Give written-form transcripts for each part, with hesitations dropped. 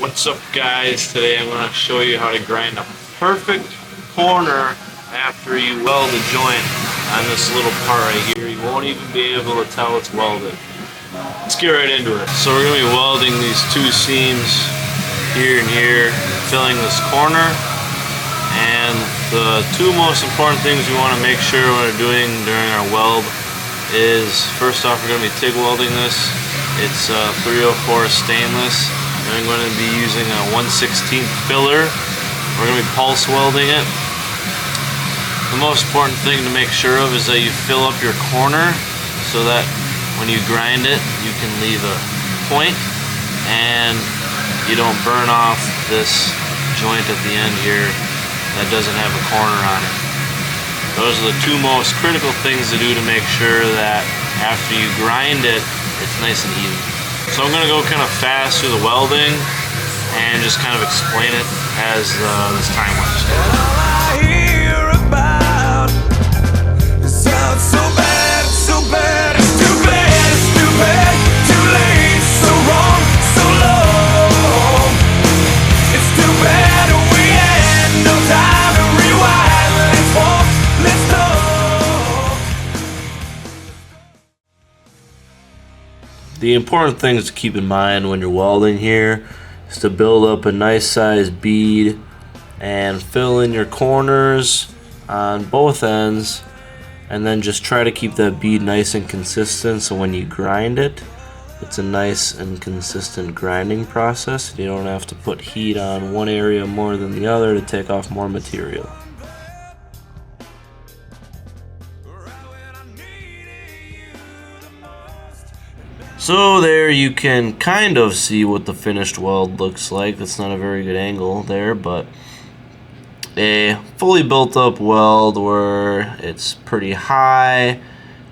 What's up, guys? Today I'm going to show you how to grind a perfect corner after you weld a joint on this little part right here. You won't even be able to tell it's welded. Let's get right into it. So we're going to be welding these two seams here and here, filling this corner. And the two most important things we want to make sure when we're doing during our weld is, first off, we're going to be TIG welding this. It's 304 stainless. I'm going to be using a 1/16 filler. We're going to be pulse welding it. The most important thing to make sure of is that you fill up your corner so that when you grind it, you can leave a point and you don't burn off this joint at the end here that doesn't have a corner on it. Those are the two most critical things to do to make sure that after you grind it, it's nice and even. So I'm going to go kind of fast through the welding and just kind of explain it as this time works. All I hear about sounds so bad, so bad, it's too bad, it's too bad, too late, so wrong, so low. It's too bad we had no time to rewind. Let's walk, let's go. The important things to keep in mind when you're welding here is to build up a nice sized bead and fill in your corners on both ends, and then just try to keep that bead nice and consistent so when you grind it, it's a nice and consistent grinding process. You don't have to put heat on one area more than the other to take off more material. So there you can kind of see what the finished weld looks like. That's not a very good angle there, but a fully built up weld where it's pretty high.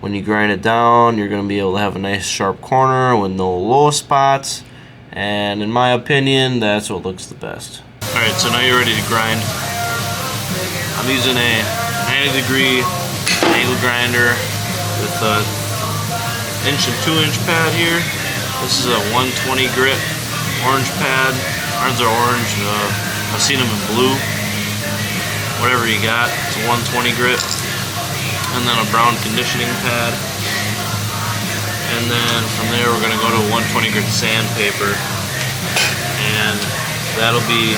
When you grind it down, you're going to be able to have a nice sharp corner with no low spots, and in my opinion, that's what looks the best. Alright, so now you're ready to grind. I'm using a 90-degree angle grinder with a 1 and 2 inch pad here. This is a 120 grit orange pad. Ours are orange. I've seen them in blue. Whatever you got, it's a 120 grit. And then a brown conditioning pad. And then from there we're going to go to 120 grit sandpaper. And that'll be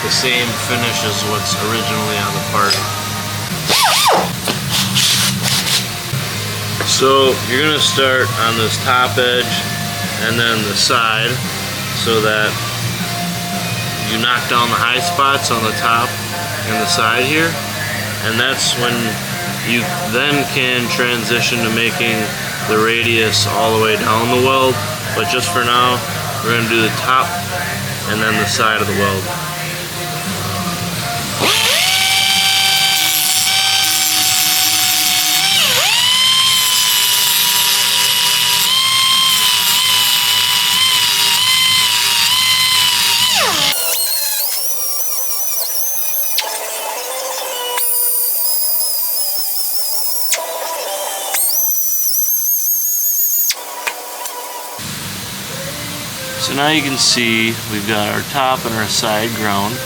the same finish as what's originally on the part. So you're going to start on this top edge and then the side so that you knock down the high spots on the top and the side here, and that's when you then can transition to making the radius all the way down the weld. But just for now, we're going to do the top and then the side of the weld. So now you can see we've got our top and our side ground,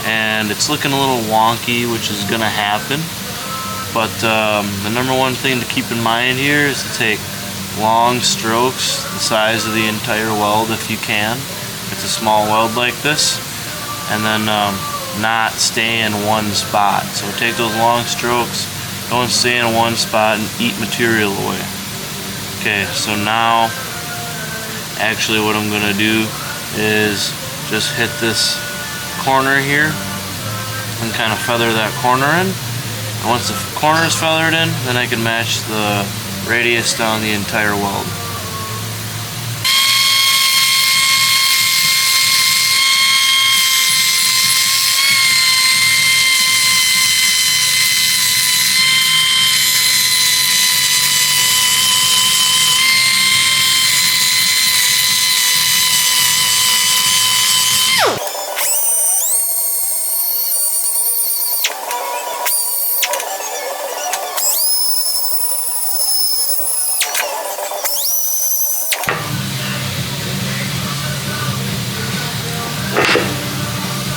and it's looking a little wonky, which is going to happen. But the number one thing to keep in mind here is to take long strokes, the size of the entire weld if you can. If it's a small weld like this, and then not stay in one spot. So take those long strokes, don't stay in one spot and eat material away. Okay, so now actually what I'm going to do is just hit this corner here and kind of feather that corner in. And once the corner is feathered in, then I can match the radius down the entire weld.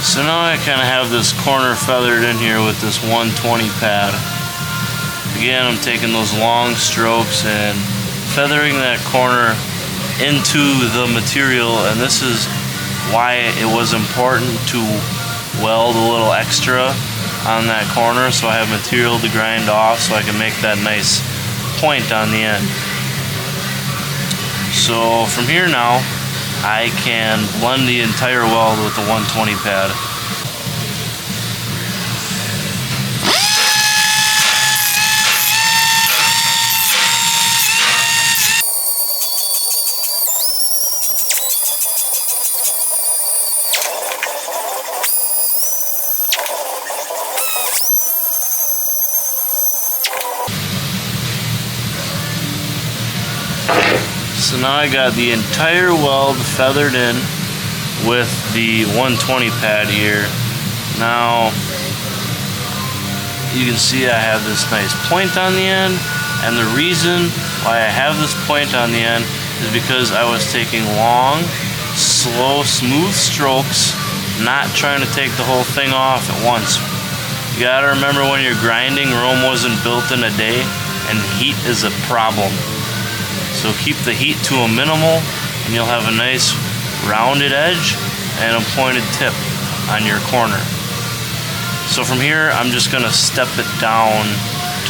So now I kind of have this corner feathered in here with this 120 pad. Again, I'm taking those long strokes and feathering that corner into the material, and this is why it was important to weld a little extra on that corner so I have material to grind off so I can make that nice point on the end. So from here now, I can blend the entire weld with the 120 pad. So now I got the entire weld feathered in with the 120 pad here. Now you can see I have this nice point on the end, and the reason why I have this point on the end is because I was taking long, slow, smooth strokes, not trying to take the whole thing off at once. You gotta remember, when you're grinding, Rome wasn't built in a day, and heat is a problem. So keep the heat to a minimal, and you'll have a nice rounded edge and a pointed tip on your corner. So from here, I'm just gonna step it down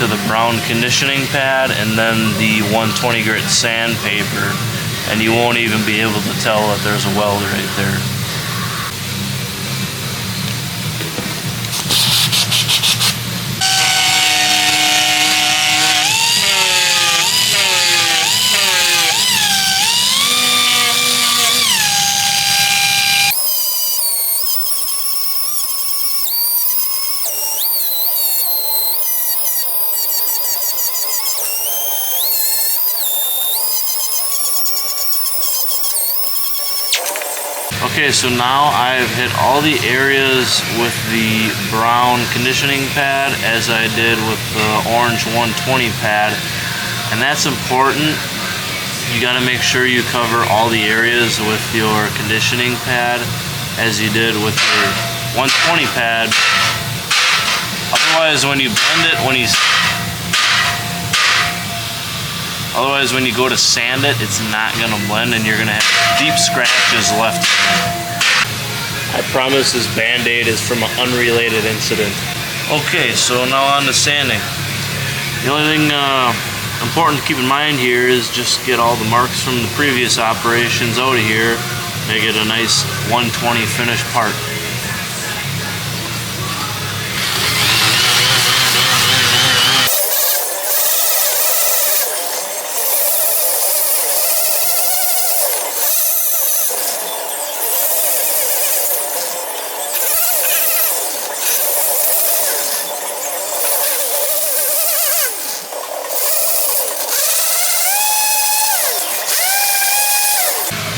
to the brown conditioning pad and then the 120 grit sandpaper, and you won't even be able to tell that there's a weld right there. Okay, so now I've hit all the areas with the brown conditioning pad as I did with the orange 120 pad, and that's important. You got to make sure you cover all the areas with your conditioning pad as you did with your 120 pad. Otherwise, when you blend it, otherwise, when you go to sand it, it's not going to blend, and you're going to have deep scratches left. I promise this Band-Aid is from an unrelated incident. Okay, so now on to sanding. The only thing important to keep in mind here is just get all the marks from the previous operations out of here. Make it a nice 120 finished part.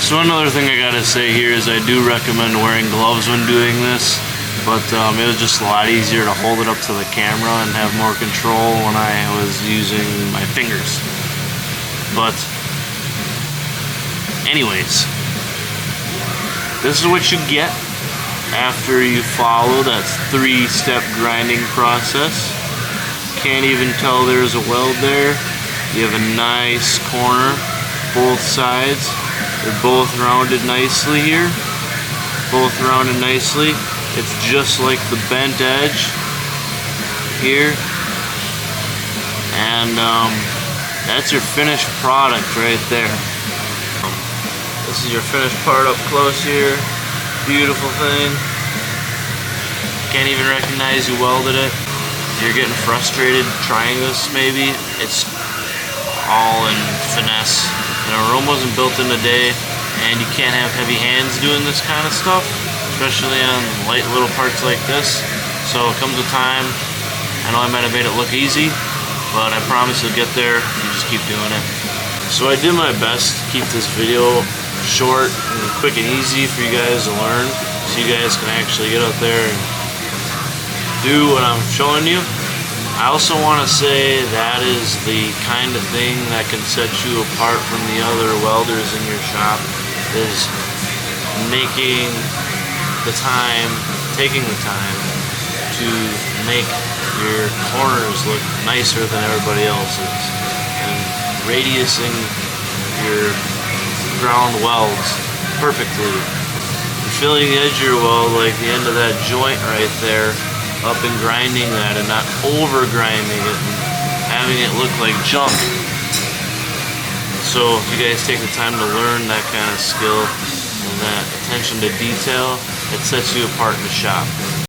So another thing I gotta say here is I do recommend wearing gloves when doing this, but it was just a lot easier to hold it up to the camera and have more control when I was using my fingers. But anyways, this is what you get after you follow that 3-step grinding process. Can't even tell there's a weld there. You have a nice corner, both sides. They're both rounded nicely here. Both rounded nicely. It's just like the bent edge here. And that's your finished product right there. This is your finished part up close here. Beautiful thing. Can't even recognize you welded it. If you're getting frustrated trying this, maybe it's all in finesse. You know, Rome wasn't built in a day, and you can't have heavy hands doing this kind of stuff, especially on light little parts like this. So it comes a time, I know I might have made it look easy, but I promise you'll get there if you just keep doing it. So I did my best to keep this video short and quick and easy for you guys to learn, so you guys can actually get out there and do what I'm showing you. I also want to say that is the kind of thing that can set you apart from the other welders in your shop, is making the time to taking the time to make your corners look nicer than everybody else's, and radiusing your ground welds perfectly. And filling the edge of your weld like the end of that joint right there up and grinding that and not over grinding it and having it look like junk. So if you guys take the time to learn that kind of skill and that attention to detail, it sets you apart in the shop.